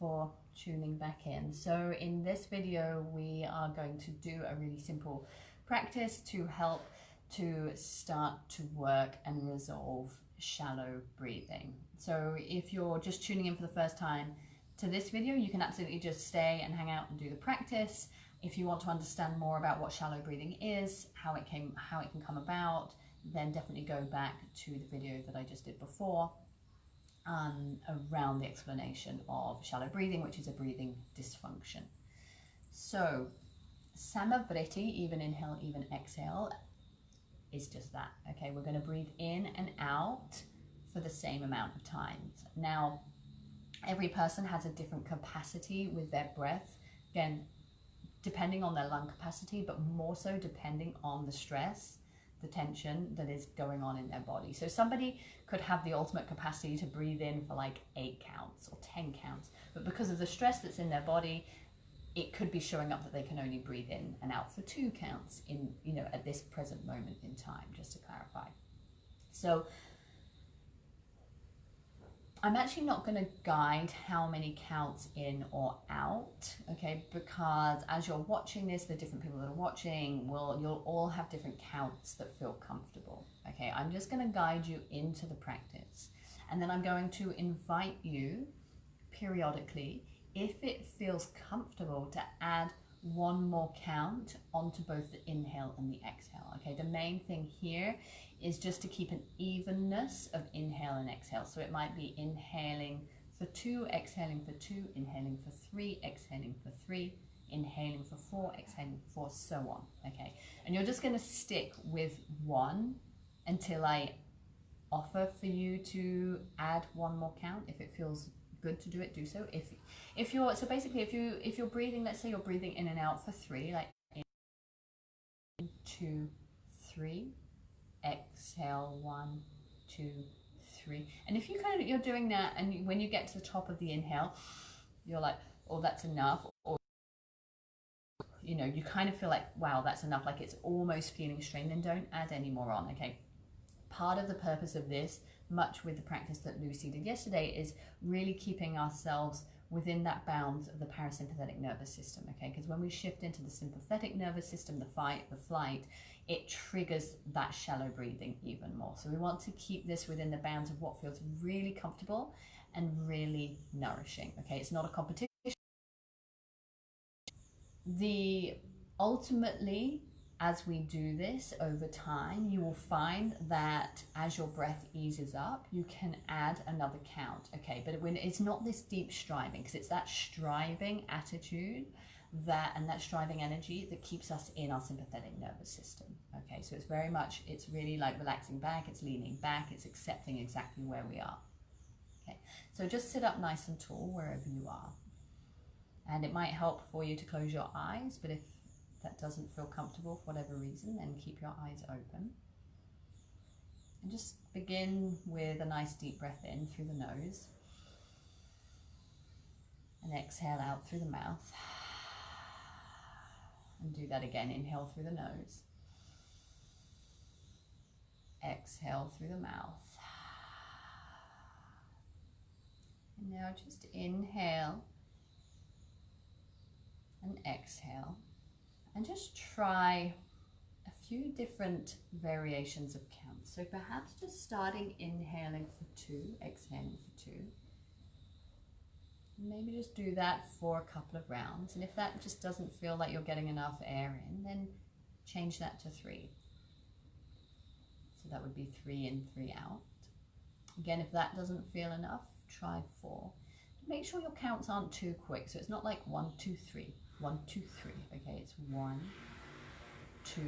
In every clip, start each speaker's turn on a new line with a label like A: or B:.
A: for tuning back in. So in this video, we are going to do a really simple practice to help to start to work and resolve shallow breathing. So if you're just tuning in for the first time to this video, you can absolutely just stay and hang out and do the practice. If you want to understand more about what shallow breathing is, how it can come about, then definitely go back to the video that I just did before around the explanation of shallow breathing, which is a breathing dysfunction. So samavriti, even inhale, even exhale, is just that. Okay, we're going to breathe in and out for the same amount of times. Now, every person has a different capacity with their breath, again, depending on their lung capacity, but more so depending on the stress, the tension that is going on in their body. So somebody could have the ultimate capacity to breathe in for like 8 counts or 10 counts, but because of the stress that's in their body, it could be showing up that they can only breathe in and out for 2 counts in, at this present moment in time, just to clarify. So I'm actually not going to guide how many counts in or out, okay, because as you're watching this, the different people that are watching, you'll all have different counts that feel comfortable, okay? I'm just going to guide you into the practice, and then I'm going to invite you periodically, if it feels comfortable, to add one more count onto both the inhale and the exhale, okay? The main thing here is just to keep an evenness of inhale and exhale. So it might be inhaling for 2, exhaling for 2, inhaling for 3, exhaling for 3, inhaling for 4, exhaling for 4, so on, okay? And you're just going to stick with 1 until I offer for you to add one more count. If it feels good to do it, do so. If you're breathing, let's say you're breathing in and out for 3, like in, 2, 3, exhale 1, 2, 3, and if you're doing that, and when you get to the top of the inhale, you're like, oh, that's enough, or you kind of feel like, wow, that's enough, like it's almost feeling strained, then don't add any more on, okay? Part of the purpose of this, much with the practice that Lucy did yesterday, is really keeping ourselves within that bounds of the parasympathetic nervous system, okay? Because when we shift into the sympathetic nervous system, the fight, the flight, it triggers that shallow breathing even more. So we want to keep this within the bounds of what feels really comfortable and really nourishing, okay? It's not a competition. Ultimately, as we do this over time, you will find that as your breath eases up, you can add another count, okay? But when it's not this deep striving, because it's that striving attitude and that striving energy that keeps us in our sympathetic nervous system, okay? So it's really like relaxing back, it's leaning back, it's accepting exactly where we are, okay? So just sit up nice and tall wherever you are. And it might help for you to close your eyes, but if that doesn't feel comfortable for whatever reason, then keep your eyes open. And just begin with a nice deep breath in through the nose. And exhale out through the mouth. And do that again. Inhale through the nose. Exhale through the mouth. And now just inhale and exhale. And just try a few different variations of counts. So perhaps just starting inhaling for 2, exhaling for 2. Maybe just do that for a couple of rounds. And if that just doesn't feel like you're getting enough air in, then change that to 3. So that would be 3 in, 3 out. Again, if that doesn't feel enough, try 4. Make sure your counts aren't too quick. So it's not like 1, 2, 3. 1, 2, 3. Okay, it's 1, 2,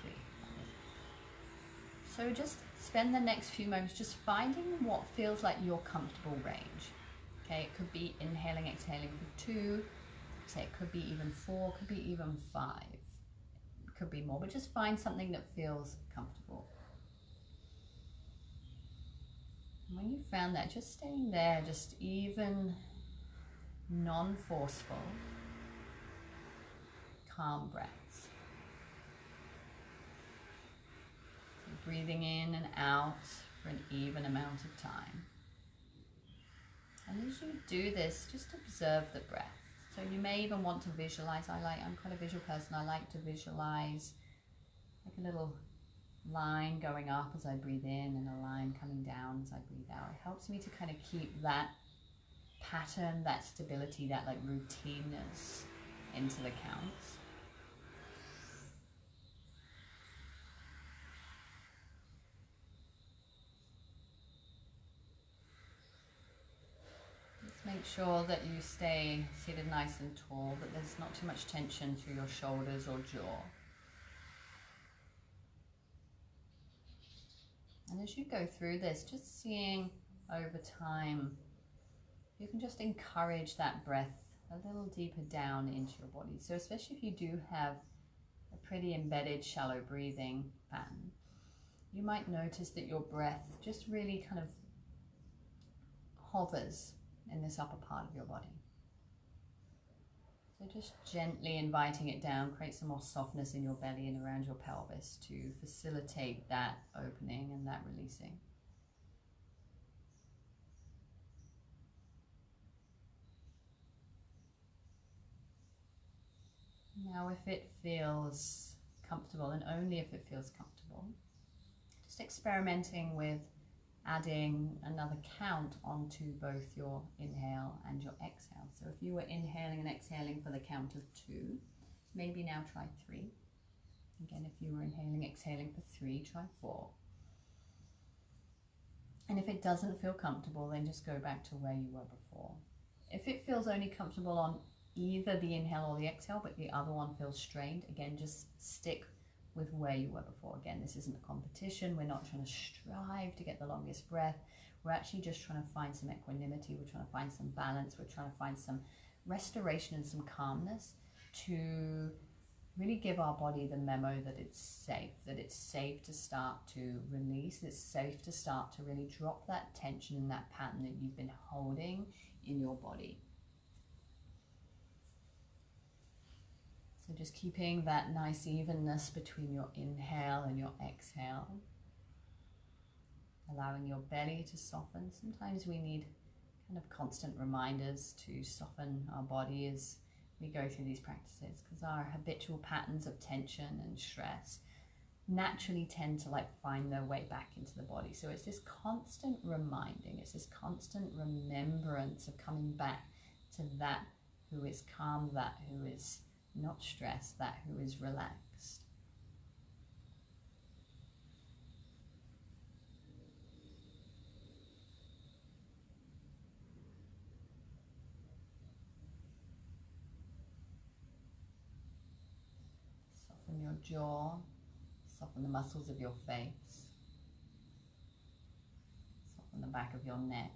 A: 3. So just spend the next few moments just finding what feels like your comfortable range. Okay, it could be inhaling, exhaling for 2. Say it could be even 4, could be even 5. It could be more, but just find something that feels comfortable. And when you found that, just staying there, just even, non-forceful, calm breaths. So breathing in and out for an even amount of time. And as you do this, just observe the breath. So you may even want to visualize. I'm quite a visual person. I like to visualize like a little line going up as I breathe in and a line coming down as I breathe out. It helps me to kind of keep that pattern, that stability, that like routineness into the counts. Just make sure that you stay seated nice and tall, that there's not too much tension through your shoulders or jaw. And as you go through this, just seeing over time, you can just encourage that breath a little deeper down into your body. So especially if you do have a pretty embedded shallow breathing pattern, you might notice that your breath just really kind of hovers in this upper part of your body. So just gently inviting it down, create some more softness in your belly and around your pelvis to facilitate that opening and that releasing. Now, if it feels comfortable, and only if it feels comfortable, just experimenting with adding another count onto both your inhale and your exhale. So if you were inhaling and exhaling for the count of 2, maybe now try 3. Again, if you were inhaling, exhaling for 3, try 4. And if it doesn't feel comfortable, then just go back to where you were before. If it feels only comfortable on either the inhale or the exhale, but the other one feels strained, again, just stick with where you were before. Again, this isn't a competition. We're not trying to strive to get the longest breath. We're actually just trying to find some equanimity. We're trying to find some balance. We're trying to find some restoration and some calmness to really give our body the memo that it's safe to start to release. It's safe to start to really drop that tension and that pattern that you've been holding in your body. So just keeping that nice evenness between your inhale and your exhale. Allowing your belly to soften. Sometimes we need kind of constant reminders to soften our body as we go through these practices, because our habitual patterns of tension and stress naturally tend to find their way back into the body. So it's this constant reminding, it's this constant remembrance of coming back to that who is calm, that who is not stressed, that who is relaxed. Soften your jaw, soften the muscles of your face, soften the back of your neck.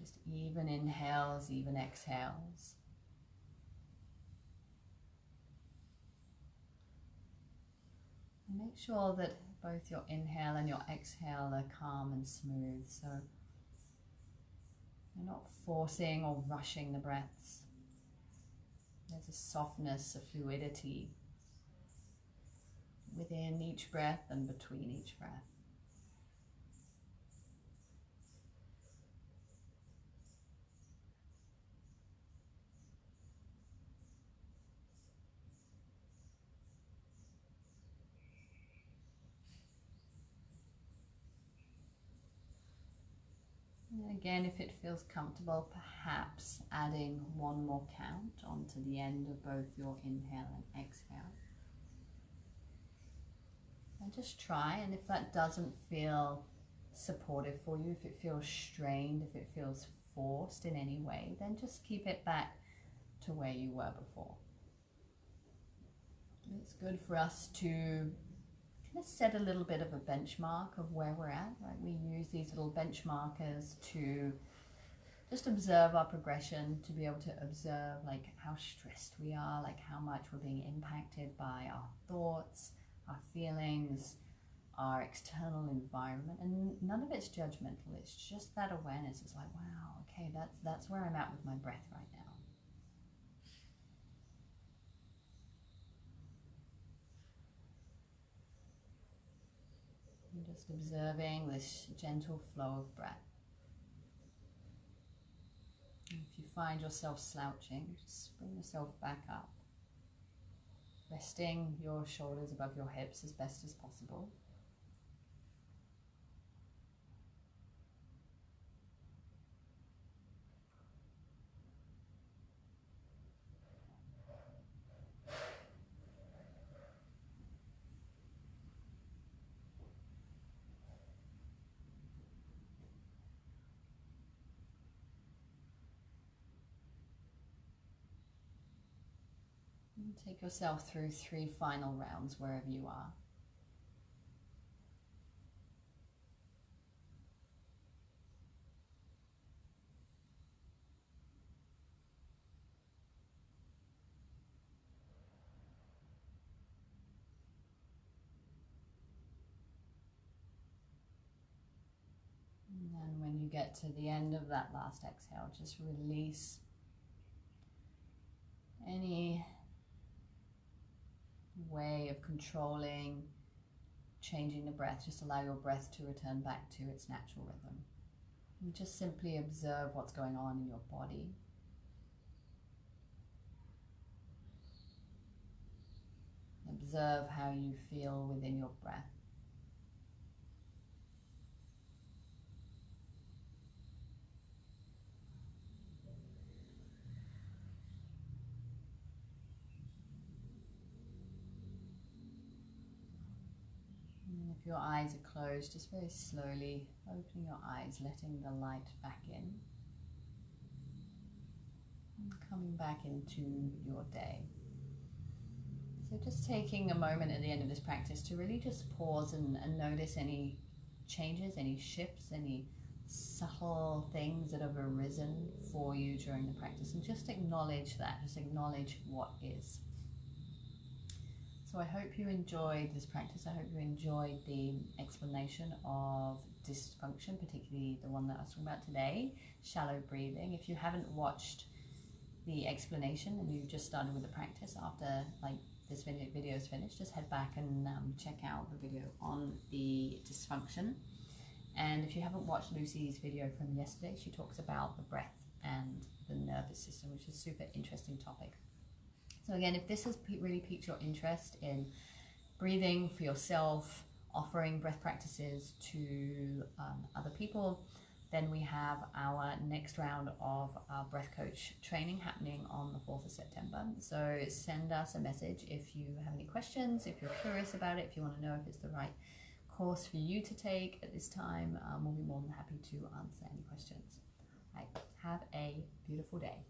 A: Just even inhales, even exhales. And make sure that both your inhale and your exhale are calm and smooth. So you're not forcing or rushing the breaths. There's a softness, a fluidity within each breath and between each breath. And again, if it feels comfortable, perhaps adding one more count onto the end of both your inhale and exhale. And just try, and if that doesn't feel supportive for you, if it feels strained, if it feels forced in any way, then just keep it back to where you were before. It's good for us to kind of set a little bit of a benchmark of where we're at, right? We use these little benchmarkers to just observe our progression, to be able to observe how stressed we are, how much we're being impacted by our thoughts, our feelings, our external environment. And none of it's judgmental. It's just that awareness. It's wow, okay, that's where I'm at with my breath right now. Just observing this gentle flow of breath. And if you find yourself slouching, just bring yourself back up. Resting your shoulders above your hips as best as possible. And take yourself through 3 final rounds wherever you are. And then when you get to the end of that last exhale, just release any way of controlling, changing the breath. Just allow your breath to return back to its natural rhythm. And just simply observe what's going on in your body. Observe how you feel within your breath. And if your eyes are closed, just very slowly open your eyes, letting the light back in. And coming back into your day. So just taking a moment at the end of this practice to really just pause and notice any changes, any shifts, any subtle things that have arisen for you during the practice, and just acknowledge that, just acknowledge what is. So I hope you enjoyed this practice. I hope you enjoyed the explanation of dysfunction, particularly the one that I was talking about today, shallow breathing. If you haven't watched the explanation and you've just started with the practice after this video is finished, just head back and check out the video on the dysfunction. And if you haven't watched Lucy's video from yesterday, she talks about the breath and the nervous system, which is a super interesting topic. So again, if this has really piqued your interest in breathing for yourself, offering breath practices to other people, then we have our next round of our breath coach training happening on the 4th of September. So send us a message if you have any questions, if you're curious about it, if you want to know if it's the right course for you to take at this time. We'll be more than happy to answer any questions. Right, have a beautiful day.